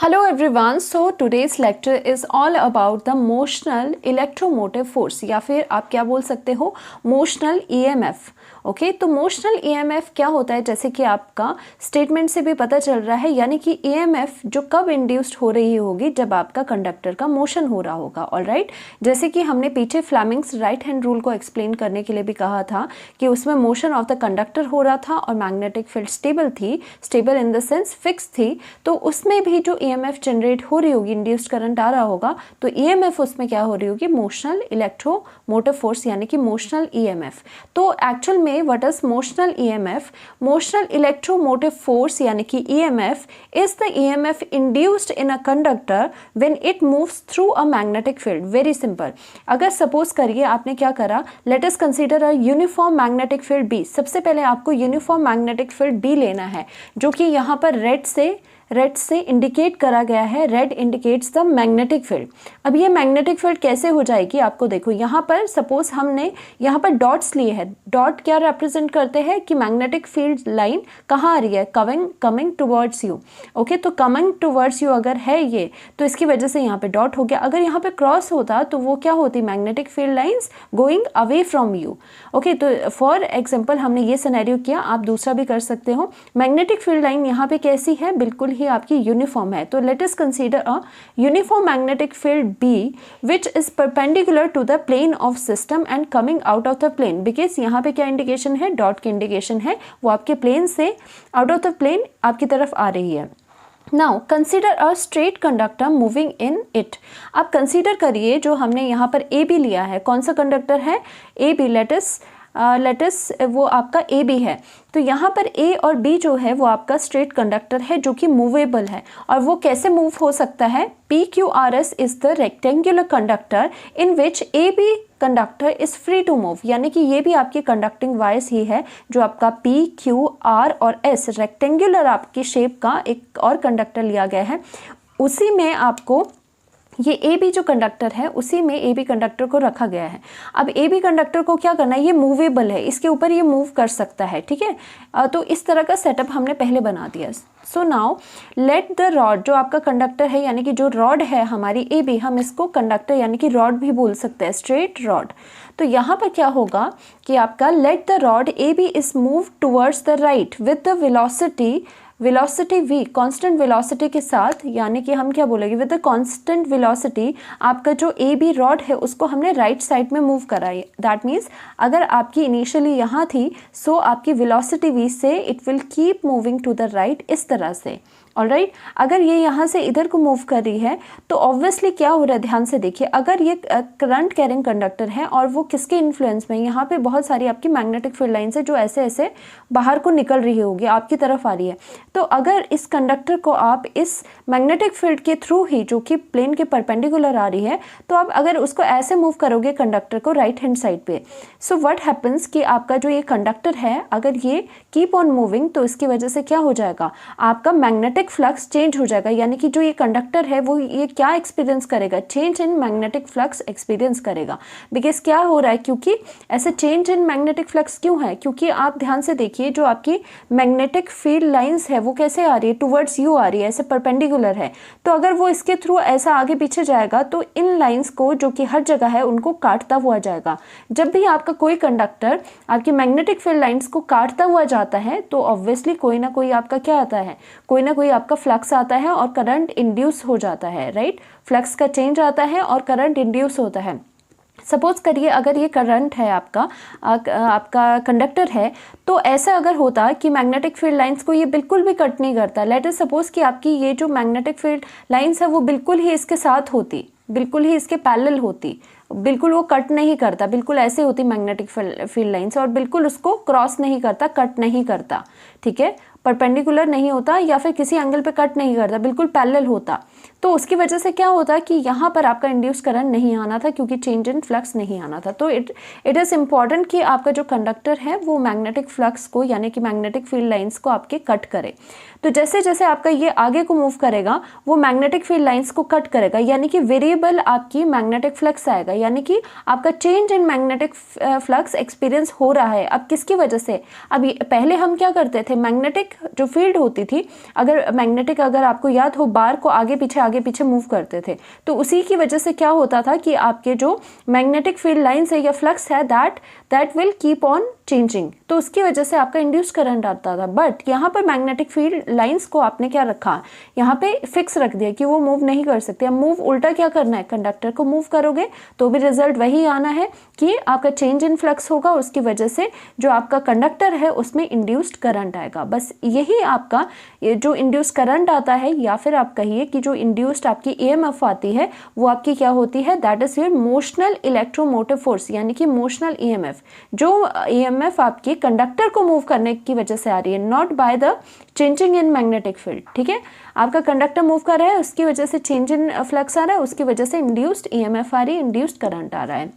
Hello everyone, so today's lecture is all about the motional electromotive force या फिर आप क्या बोल सकते हो मोशनल ईएमएफ। ओके, तो मोशनल ईएमएफ क्या होता है, जैसे कि आपका स्टेटमेंट से भी पता चल रहा है, यानी कि ईएमएफ जो कब इंड्यूस्ड हो रही होगी जब आपका कंडक्टर का मोशन हो रहा होगा। ऑलराइट, जैसे कि हमने पीछे फ्लेमिंग्स राइट हैंड रूल को एक्सप्लेन करने के लिए भी कहा था कि उसमें मोशन ऑफ द कंडक्टर हो रहा था और मैग्नेटिक फील्ड स्टेबल थी, stable in the sense fix थी, तो उसमें भी जो ईएमएफ जनरेट हो रही होगी, इंड्यूस्ड करंट आ रहा होगा, तो ईएमएफ उसमें क्या हो रही होगी, मोशनल इलेक्ट्रोमोटिव फोर्स यानी कि मोशनल ईएमएफ। तो एक्चुअल में what is motional EMF? Motional electromotive force यानी कि EMF is the EMF induced in a conductor when it moves through a magnetic field. Very simple, अगर सपोज करिए आपने क्या करा, let us consider a uniform magnetic field B. सबसे पहले आपको यूनिफॉर्म मैग्नेटिक फील्ड बी लेना है, जो कि यहाँ पर रेड से इंडिकेट करा गया है। Red indicates the magnetic field. अब ये मैग्नेटिक फील्ड कैसे हो जाएगी, आपको देखो यहाँ पर सपोज हमने यहाँ पर डॉट्स लिए हैं। डॉट क्या रिप्रेजेंट करते हैं कि मैग्नेटिक फील्ड लाइन कहाँ आ रही है, कमिंग टुवर्ड्स यू। ओके, तो कमिंग टुवर्ड्स यू अगर है ये, तो इसकी वजह से यहाँ पे डॉट हो गया। अगर यहाँ पे क्रॉस होता तो वो क्या होती, magnetic field lines going away from you. Okay, तो फॉर एग्जाम्पल हमने ये सिनेरियो किया, आप दूसरा भी कर सकते हो। मैग्नेटिक फील्ड लाइन यहाँ पे कैसी है, बिल्कुल ही आपकी यूनिफॉर्म है। तो let us consider a uniform magnetic field B which is perpendicular to the plane of system and coming out of the plane. Because यहाँ पे क्या इंडिकेशन है, डॉट की इंडिकेशन है, वो आपके प्लेन से आउट ऑफ द प्लेन आपकी तरफ आ रही है। Now consider a straight conductor moving in it. आप कंसीडर करिए जो हमने यहाँ पर ए बी लिया है, कौन सा कंडक्टर है, ए बी। लेटस वो आपका ए बी है। तो यहाँ पर ए और बी जो है वो आपका स्ट्रेट कंडक्टर है जो कि मूवेबल है। और वो कैसे मूव हो सकता है, P Q R S is the rectangular conductor in which A B conductor is free to move. यानी कि ये भी आपकी कंडक्टिंग वायर्स ही है, जो आपका पी क्यू आर और एस रेक्टेंगुलर आपकी शेप का एक और कंडक्टर लिया गया है। उसी में आपको ये ए बी जो कंडक्टर है, उसी में ए बी कंडक्टर को रखा गया है। अब ए बी कंडक्टर को क्या करना है, ये मूवेबल है, इसके ऊपर ये मूव कर सकता है। ठीक है, तो इस तरह का सेटअप हमने पहले बना दिया। So now let the rod, जो आपका कंडक्टर है यानी कि जो रॉड है हमारी ए बी, हम इसको कंडक्टर यानी कि रॉड भी बोल सकते हैं, स्ट्रेट रॉड। तो यहाँ पर क्या होगा कि आपका let the rod A B is move towards the right with the velocity v, constant velocity के साथ, यानी कि हम क्या बोलेंगे, विद द कांस्टेंट वेलोसिटी आपका जो ए बी रॉड है उसको हमने राइट साइड में मूव करा है। दैट मीन्स अगर आपकी इनिशियली यहाँ थी, सो आपकी वेलोसिटी v से it will keep moving to the right, इस तरह से। ऑलराइट, अगर ये यहाँ से इधर को मूव कर रही है तो ऑब्वियसली क्या हो रहा है, ध्यान से देखिए। अगर ये करंट कैरिंग कंडक्टर है और वो किसके इन्फ्लुएंस में, यहाँ पे बहुत सारी आपकी मैग्नेटिक फील्ड लाइन्स है जो ऐसे ऐसे बाहर को निकल रही होगी, आपकी तरफ आ रही है। तो अगर इस कंडक्टर को आप इस मैग्नेटिक फील्ड के थ्रू ही, जो कि प्लेन के परपेंडिकुलर आ रही है, तो आप अगर उसको ऐसे मूव करोगे कंडक्टर को राइट हैंड साइड पे, सो व्हाट हैपन्स कि आपका जो ये कंडक्टर है अगर ये कीप ऑन मूविंग, तो इसकी वजह से क्या हो जाएगा, आपका मैग्नेटिक फ्लक्स चेंज हो जाएगा। यानी कि जो ये कंडक्टर है वो ये क्या एक्सपीरियंस करेगा, change in magnetic flux experience करेगा। बिकॉज क्या हो रहा है, क्योंकि ऐसे चेंज इन मैग्नेटिक फ्लक्स क्यों है, क्योंकि आप ध्यान से देखिए जो आपकी मैग्नेटिक फील्ड लाइंस है वो कैसे आ रही है, टुवर्ड्स यू आ रही है, ऐसे परपेंडिकुलर है। तो अगर वो इसके थ्रू ऐसा आगे पीछे जाएगा तो इन लाइंस को, जो कि हर जगह है, उनको काटता हुआ जाएगा। जब भी आपका कोई कंडक्टर आपकी मैग्नेटिक फील्ड लाइंस को काटता हुआ जाता है तो ऑब्वियसली कोई ना कोई आपका क्या आता है, कोई ना कोई आपका फ्लक्स आता है और करंट इंड्यूस हो जाता है। राइट, फ्लक्स का चेंज आता है और करंट इंड्यूस होता है। सपोज करिए अगर ये करंट है आपका कंडक्टर है, तो ऐसा अगर होता कि मैग्नेटिक फील्ड लाइंस को ये बिल्कुल भी कट नहीं करता। लेट अस सपोज कि आपकी ये जो मैग्नेटिक फील्ड लाइंस है वो बिल्कुल ही इसके साथ होती, बिल्कुल ही इसके पैरेलल होती, बिल्कुल वो कट नहीं करता, बिल्कुल ऐसे होती मैग्नेटिक फील्ड लाइंस, और बिल्कुल उसको क्रॉस नहीं करता, कट नहीं करता। ठीक है, परपेंडिकुलर नहीं होता या फिर किसी एंगल पे कट नहीं करता, बिल्कुल पैरेलल होता। तो उसकी वजह से क्या होता है कि यहाँ पर आपका इंड्यूस करंट नहीं आना था क्योंकि चेंज इन फ्लक्स नहीं आना था। तो इट इज़ इम्पॉर्टेंट कि आपका जो कंडक्टर है वो मैग्नेटिक फ्लक्स को यानी कि मैग्नेटिक फील्ड लाइंस को आपके कट करे। तो जैसे जैसे आपका ये आगे को मूव करेगा वो मैग्नेटिक फील्ड लाइंस को कट करेगा, यानी कि वेरिएबल आपकी मैग्नेटिक फ्लक्स आएगा, यानी कि आपका change in magnetic flux experience हो रहा है। अब किसकी वजह से? अब पहले हम क्या करते थे, मैग्नेटिक जो फील्ड होती थी, अगर आपको याद हो बार को आगे पीछे मूव करते थे, तो उसी की वजह से क्या होता था कि आपके जो मैग्नेटिक फील्ड लाइंस है या फ्लक्स है that will keep on changing, तो उसकी वजह से आपका इंड्यूस करंट आता था। बट यहाँ पर मैग्नेटिक फील्ड लाइंस को आपने क्या रखा, यहाँ पे फिक्स रख दिया कि वो मूव नहीं कर सकते। अब मूव उल्टा क्या करना है, कंडक्टर को मूव करोगे तो भी रिजल्ट वही आना है कि आपका चेंज इन फ्लक्स होगा, उसकी वजह से जो आपका कंडक्टर है उसमें इंड्यूस्ड करंट आएगा। बस यही आपका ये जो इंड्यूस करंट आता है, या फिर आप कहिए कि जो इंड्यूस्ड आपकी ईएमएफ आती है वो आपकी क्या होती है, that is your motional electromotive force, यानी कि मोशनल ईएमएफ। जो ईएमएफ आपकी कंडक्टर को मूव करने की वजह से आ रही है, not by the changing in magnetic field. ठीक है, आपका कंडक्टर मूव कर रहा है, उसकी वजह से चेंज इन फ्लक्स आ रहा है, उसकी वजह से इंड्यूस्ड ईएमएफ आ रही है, इंड्यूस्ड करंट आ रहा है।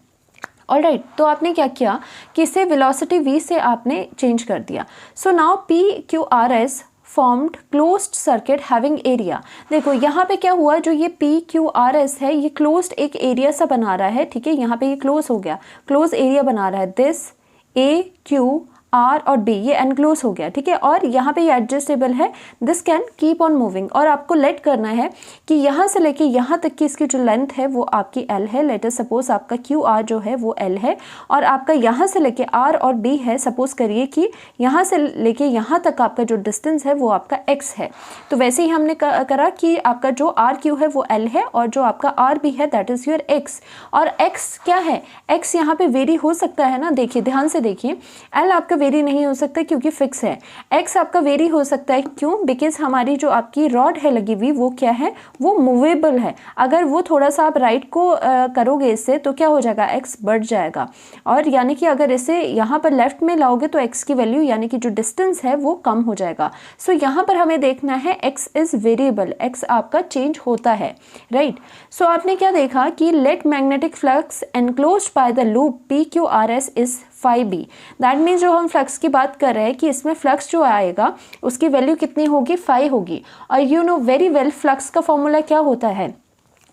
ऑलराइट, तो आपने क्या किया कि इसे वेलोसिटी v से आपने चेंज कर दिया। So now PQRS formed closed circuit having area. देखो यहाँ पे क्या हुआ, जो ये PQRS है ये क्लोज्ड एक एरिया सा बना रहा है। ठीक है, यहाँ पे ये क्लोज हो गया, क्लोज एरिया बना रहा है। दिस AQ R और B ये एनक्लोज हो गया। ठीक है, और यहाँ पे ये एडजस्टेबल है, this can keep on moving. और आपको लेट करना है कि यहाँ से लेके यहाँ तक की इसकी जो लेंथ है वो आपकी L है। लेट अस सपोज आपका QR जो है वो L है, और आपका यहाँ से लेके R और B है। सपोज करिए कि यहाँ से लेके यहाँ तक आपका जो डिस्टेंस है वो आपका X है। तो वैसे ही हमने करा कि आपका जो RQ है वो L है, और जो आपका RB है दैट इज़ योर X। और X क्या है, X यहाँ पे वेरी हो सकता है ना, देखिए ध्यान से देखिए। L आपका वेरी नहीं हो सकता क्योंकि फिक्स है। X आपका वेरी हो सकता है, क्यों? बिकॉज हमारी जो आपकी रॉड है लगी हुई वो क्या है, वो मूवेबल है। अगर वो थोड़ा सा आप राइट को करोगे इससे तो क्या हो जाएगा, X बढ़ जाएगा। और यानी कि अगर इसे यहाँ पर लेफ्ट में लाओगे तो X की वैल्यू यानी कि जो डिस्टेंस है वो कम हो जाएगा। सो यहाँ पर हमें देखना है X इज वेरिएबल, X आपका चेंज होता है। राइट, सो आपने क्या देखा कि let magnetic flux enclosed by the loop PQRS is phi b। That means जो हम फ्लक्स की बात कर रहे हैं कि इसमें फ्लक्स जो आएगा उसकी वैल्यू कितनी होगी, phi होगी। और you know very well flux का फॉर्मूला क्या होता है,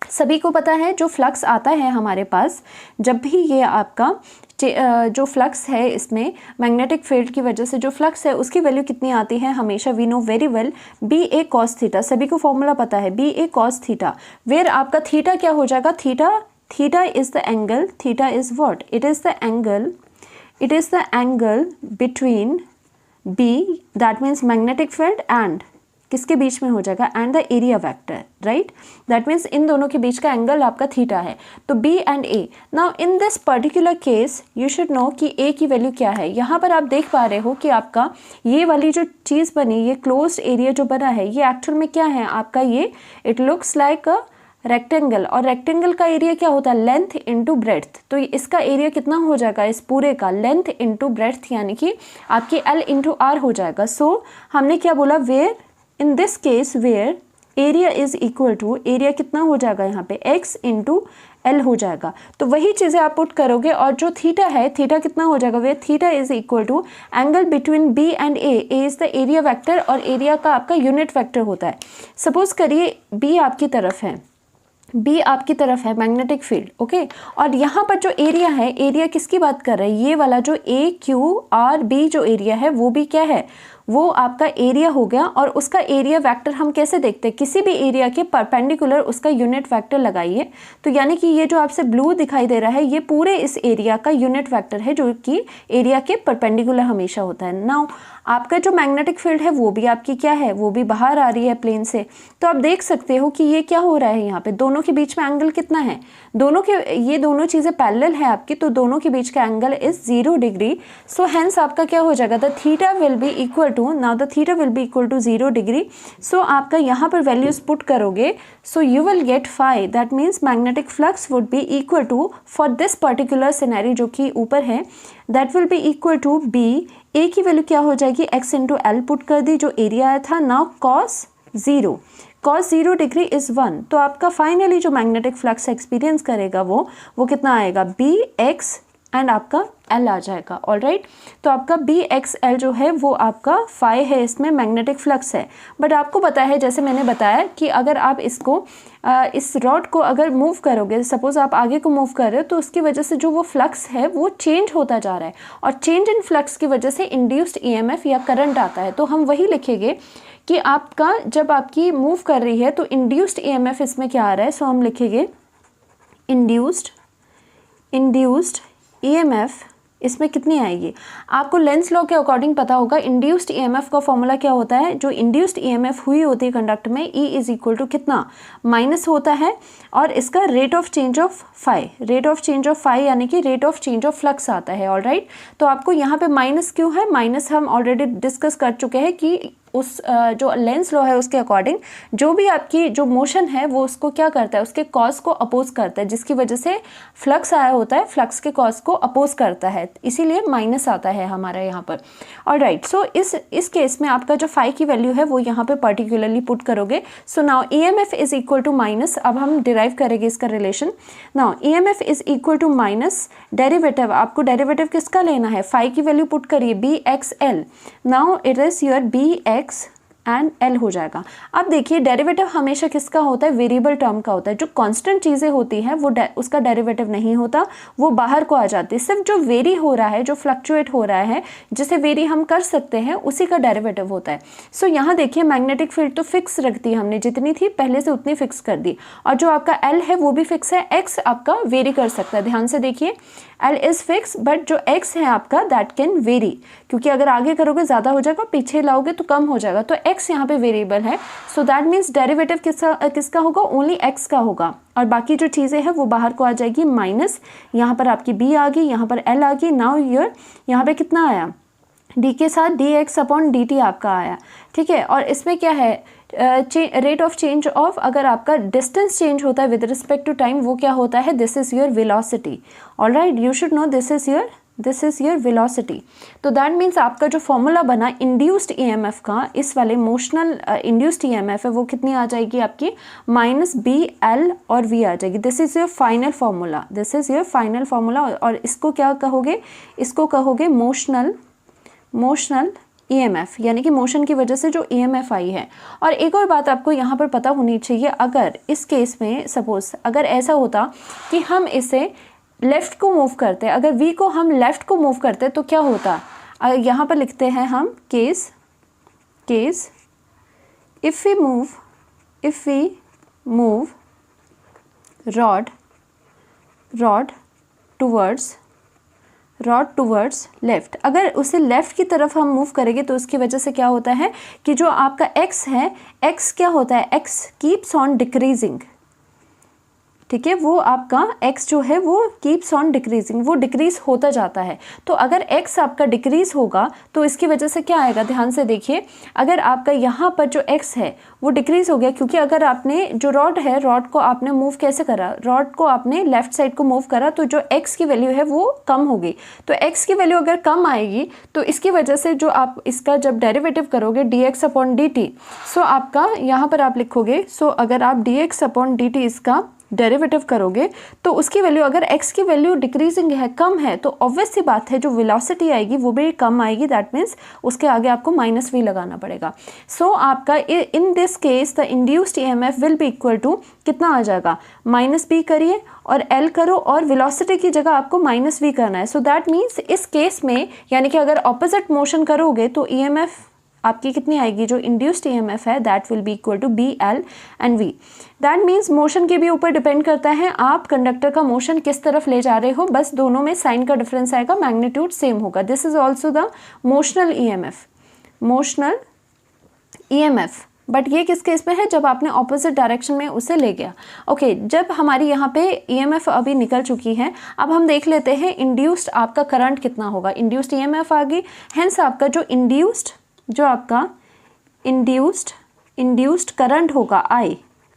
सभी को पता है। जो फ्लक्स आता है हमारे पास, जब भी ये आपका जो फ्लक्स है इसमें मैग्नेटिक फील्ड की वजह से जो फ्लक्स है उसकी वैल्यू कितनी आती है, हमेशा we know very well BA cos theta. सभी को फॉर्मूला पता है BA cos थीटा, वेयर आपका थीटा क्या हो जाएगा, theta is the angle, theta is what, it is the angle between B that means magnetic field and किसके बीच में हो जाएगा, and the area vector. Right, that means in दोनों के बीच का एंगल आपका थीटा है। तो B and A। Now in this particular case you should know कि A की वैल्यू क्या है। यहाँ पर आप देख पा रहे हो कि आपका ये वाली जो चीज़ बनी, ये क्लोज्ड एरिया जो बना है, ये एक्चुअल में क्या है आपका, ये it looks like a rectangle. और रेक्टेंगल का एरिया क्या होता है, लेंथ इनटू ब्रेड्थ। तो इसका एरिया कितना हो जाएगा, इस पूरे का लेंथ इनटू ब्रेड्थ, यानी कि आपकी L इंटू R हो जाएगा। सो हमने क्या बोला, where in this case where area is equal to, area कितना हो जाएगा यहाँ पे X इंटू L हो जाएगा। तो वही चीज़ें आप पुट करोगे, और जो थीटा है, थीटा कितना हो जाएगा, where theta is equal to angle between B and A। A is the area vector, और एरिया का आपका यूनिट वेक्टर होता है। सपोज करिए B आपकी तरफ है, B आपकी तरफ है मैग्नेटिक फील्ड, ओके। और यहाँ पर जो एरिया है, एरिया किसकी बात कर रहे हैं, ये वाला जो AQRB जो एरिया है वो भी क्या है, वो आपका एरिया हो गया। और उसका एरिया वेक्टर हम कैसे देखते हैं, किसी भी एरिया के परपेंडिकुलर उसका यूनिट वेक्टर लगाइए। तो यानी कि ये जो आपसे ब्लू दिखाई दे रहा है ये पूरे इस एरिया का यूनिट वेक्टर है, जो कि एरिया के परपेंडिकुलर हमेशा होता है। नाउ आपका जो मैग्नेटिक फील्ड है वो भी आपकी क्या है, वो भी बाहर आ रही है प्लेन से। तो आप देख सकते हो कि ये क्या हो रहा है, यहाँ पे दोनों के बीच में एंगल कितना है, दोनों के ये दोनों चीज़ें पैरेलल है आपकी, तो दोनों के बीच का angle is 0 degree. So hence आपका क्या हो जाएगा, the theta will be equal to, now the theta will be equal to 0 degree. So आपका यहाँ पर वैल्यूज पुट करोगे, so you will get phi, that means magnetic flux would be equal to for this particular scenario जो कि ऊपर है, that will be equal to B। A की value क्या हो जाएगी, X इंटू L पुट कर दी, जो एरिया आया था। Now cos 0, cos 0 degree is 1, तो आपका फाइनली जो मैग्नेटिक फ्लक्स एक्सपीरियंस करेगा वो कितना आएगा, बी एक्स एंड आपका एल आ जाएगा। ऑलराइट, तो आपका बी एक्स एल जो है वो आपका फाई है, इसमें मैग्नेटिक फ्लक्स है। बट आपको पता है, जैसे मैंने बताया कि अगर आप इसको इस रॉड को अगर मूव करोगे, सपोज आप आगे को मूव कर रहे हो, तो उसकी वजह से जो वो फ्लक्स है वो चेंज होता जा रहा है, और चेंज इन फ्लक्स की वजह से इंड्यूस्ड ईएमएफ या करंट आता है। तो हम वही लिखेंगे कि आपका जब आपकी मूव कर रही है तो इंड्यूस्ड ईएमएफ इसमें क्या आ रहा है, सो हम लिखेंगे इंड्यूस्ड ईएमएफ इसमें कितनी आएगी। आपको लेंस लॉ के अकॉर्डिंग पता होगा, इंड्यूस्ड ईएमएफ का फॉर्मूला क्या होता है, जो इंड्यूस्ड ईएमएफ हुई होती है कंडक्टर में, E इज इक्वल टू कितना, माइनस होता है, और इसका rate of change of phi, rate of change of phi यानी कि rate of change of flux आता है। ऑलराइट, तो आपको यहाँ पे माइनस क्यों है, माइनस हम ऑलरेडी डिस्कस कर चुके हैं कि उस जो लेंस लॉ है उसके अकॉर्डिंग जो भी आपकी जो मोशन है वो उसको क्या करता है, उसके कॉज को अपोज करता है, जिसकी वजह से फ्लक्स आया होता है, फ्लक्स के कॉज को अपोज करता है, इसीलिए माइनस आता है हमारा यहाँ पर। ऑलराइट, सो इस केस में आपका जो फाई की वैल्यू है वो यहाँ पे पर्टिकुलरली पुट करोगे। So now EMF is equal to minus, अब हम डिराइव करेंगे इसका relation. Now EMF is equal to minus derivative, आपको डेरिवेटिव किसका लेना है, फाई की वैल्यू पुट करिए, B X L. Now it is your B X and L हो जाएगा। अब देखिए डेरिवेटिव हमेशा किसका होता है, वेरिएबल टर्म का होता है। जो कांस्टेंट चीज़ें होती हैं वो उसका डेरिवेटिव नहीं होता, वो बाहर को आ जाती है। सिर्फ जो वेरी हो रहा है, जो फ्लक्चुएट हो रहा है, जिसे वेरी हम कर सकते हैं, उसी का डेरिवेटिव होता है। सो यहाँ देखिए मैग्नेटिक फील्ड तो फिक्स रख दी हमने, जितनी थी पहले से उतनी फिक्स कर दी, और जो आपका एल है वो भी फिक्स है, एक्स आपका वेरी कर सकता है। ध्यान से देखिए एल इज़ फिक्स, बट जो एक्स है आपका दैट कैन वेरी, क्योंकि अगर आगे करोगे ज़्यादा हो जाएगा, पीछे लाओगे तो कम हो जाएगा, तो एक्स यहाँ पे वेरिएबल है। सो दैट मीन्स डेरिवेटिव किसका होगा, ओनली एक्स का होगा, और बाकी जो चीज़ें हैं वो बाहर को आ जाएगी, माइनस यहाँ पर आपकी बी आ गई, यहाँ पर एल आ गई। नाउ यहाँ पे कितना आया, डी के साथ D x upon D T आपका आया, ठीक है। और इसमें क्या है, रेट ऑफ चेंज ऑफ, अगर आपका डिस्टेंस चेंज होता है विद रिस्पेक्ट टू टाइम, वो क्या होता है, this is your velocity. Alright, you should know this is your velocity. तो दैट मीन्स आपका जो फॉर्मूला बना इंड्यूस्ड ईएमएफ का, इस वाले मोशनल इंड्यूस्ड ईएमएफ है, वो कितनी आ जाएगी आपकी, माइनस बी एल और वी आ जाएगी। This is your final formula, this is your final formula. और इसको क्या कहोगे, इसको कहोगे मोशनल ईएमएफ, यानी कि मोशन की वजह से जो ईएमएफ आई है। और एक और बात आपको यहाँ पर पता होनी चाहिए, अगर इस केस में सपोज अगर ऐसा होता कि हम इसे लेफ़्ट को मूव करते, अगर वी को हम लेफ़्ट को मूव करते तो क्या होता, यहाँ पर लिखते हैं हम case if we move rod towards left, अगर उसे लेफ़्ट की तरफ हम मूव करेंगे तो उसकी वजह से क्या होता है कि जो आपका एक्स है, एक्स क्या होता है, एक्स कीप्स ऑन डिक्रीजिंग, ठीक है, वो आपका x जो है वो कीप्स ऑन डिक्रीजिंग, वो डिक्रीज होता जाता है। तो अगर x आपका डिक्रीज होगा तो इसकी वजह से क्या आएगा, ध्यान से देखिए, अगर आपका यहाँ पर जो x है वो डिक्रीज हो गया, क्योंकि अगर आपने जो रॉड है, रॉड को आपने मूव कैसे करा, रॉड को आपने लेफ्ट साइड को मूव करा, तो जो x की वैल्यू है वो कम होगी। तो x की वैल्यू अगर कम आएगी तो इसकी वजह से जो आप इसका जब डेरिवेटिव करोगे dx अपॉन dt, सो आपका यहाँ पर आप लिखोगे, सो अगर आप dx अपॉन dt इसका डेरिवेटिव करोगे तो उसकी वैल्यू, अगर x की वैल्यू डिक्रीजिंग है, कम है, तो ऑब्वियस सी बात है जो वेलोसिटी आएगी वो भी कम आएगी। दैट मीन्स उसके आगे आपको माइनस v लगाना पड़ेगा। सो आपका in this case the induced EMF will be equal to कितना आ जाएगा, माइनस b करिए और l करो, और वेलोसिटी की जगह आपको माइनस v करना है। सो दैट मीन्स इस केस में, यानी कि अगर ऑपोजिट मोशन करोगे तो ईएमएफ आपकी कितनी आएगी, जो इंड्यूस्ड ईएमएफ है that will be equal to B L and V. That means motion के भी ऊपर डिपेंड करता है आप कंडक्टर का मोशन किस तरफ ले जा रहे हो, बस दोनों में साइन का डिफरेंस आएगा, मैग्नीट्यूड सेम होगा। This is also the motional EMF, but ये किस केस में है, जब आपने ऑपोजिट डायरेक्शन में उसे ले गया। ओके, जब हमारी यहाँ पे ईएमएफ अभी निकल चुकी है, अब हम देख लेते हैं इंड्यूस्ड आपका करंट कितना होगा। इंड्यूस्ड ईएमएफ आ गई, हेंस आपका जो आपका इंड्यूस्ड करंट होगा,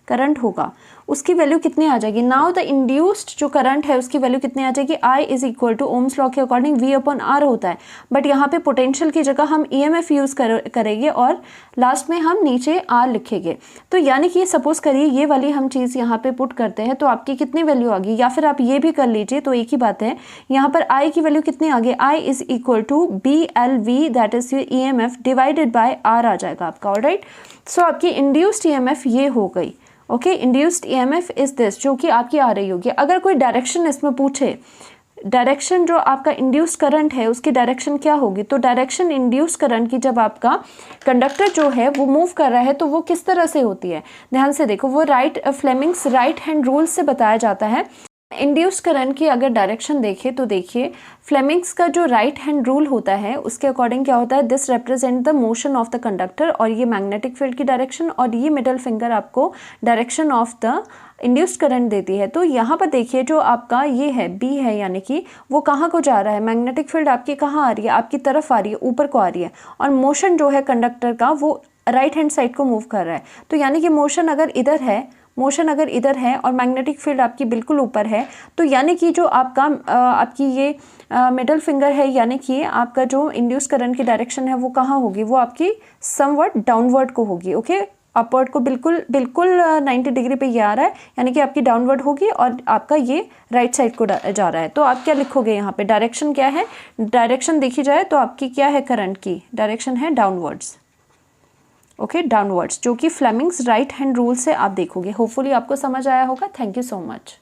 करंट होगा, उसकी वैल्यू कितनी आ जाएगी। नाउ द इंड्यूस्ड जो करंट है उसकी वैल्यू कितनी आ जाएगी, I is equal to ohm's law के अकॉर्डिंग V अपॉन R होता है, बट यहाँ पे पोटेंशियल की जगह हम EMF यूज़ करेंगे और लास्ट में हम नीचे R लिखेंगे। तो यानी कि सपोज करिए ये वाली हम चीज़ यहाँ पे पुट करते हैं तो आपकी कितनी वैल्यू आ गई, या फिर आप ये भी कर लीजिए तो एक ही बात है। यहाँ पर I की वैल्यू कितनी आ गई, I is equal to BLV that is your EMF divided by R आ जाएगा आपका। ऑलराइट, सो आपकी इंड्यूस्ड EMF ये हो गई। Okay, induced EMF is this, जो कि आपकी आ रही होगी। अगर कोई डायरेक्शन इसमें पूछे, डायरेक्शन जो आपका इंड्यूस करंट है उसकी डायरेक्शन क्या होगी, तो डायरेक्शन इंड्यूस करंट की जब आपका कंडक्टर जो है वो मूव कर रहा है तो वो किस तरह से होती है, ध्यान से देखो। वो फ्लेमिंग्स राइट हैंड रूल से बताया जाता है। इंड्यूस करंट की अगर डायरेक्शन देखें तो देखिए फ्लेमिंग्स का जो राइट हैंड रूल होता है उसके अकॉर्डिंग क्या होता है, this represent the motion of the conductor, और ये मैग्नेटिक फील्ड की डायरेक्शन, और ये मिडल फिंगर आपको direction of the induced current देती है। तो यहाँ पर देखिए जो आपका ये है B है, यानी कि वो कहाँ को जा रहा है, मैग्नेटिक फील्ड आपकी कहाँ आ रही है, आपकी तरफ आ रही है, ऊपर को आ रही है, और मोशन जो है कंडक्टर का वो राइट हैंड साइड को मूव कर रहा है। तो यानी कि मोशन अगर इधर है और मैग्नेटिक फील्ड आपकी बिल्कुल ऊपर है, तो यानी कि जो आपकी ये मिडल फिंगर है, यानी कि आपका जो इंड्यूस करंट की डायरेक्शन है वो कहाँ होगी, वो आपकी समवट डाउनवर्ड को होगी। ओके, अपवर्ड को बिल्कुल 90 डिग्री पे ये आ रहा है, यानी कि आपकी डाउनवर्ड होगी, और आपका ये राइट साइड को जा रहा है। तो आप क्या लिखोगे यहाँ पे, डायरेक्शन क्या है, डायरेक्शन देखी जाए तो आपकी क्या है, करंट की डायरेक्शन है डाउनवर्ड्स। ओके, डाउनवर्ड्स, जो कि फ्लेमिंग्स राइट हैंड रूल से आप देखोगे। होपफुली आपको समझ आया होगा। Thank you so much.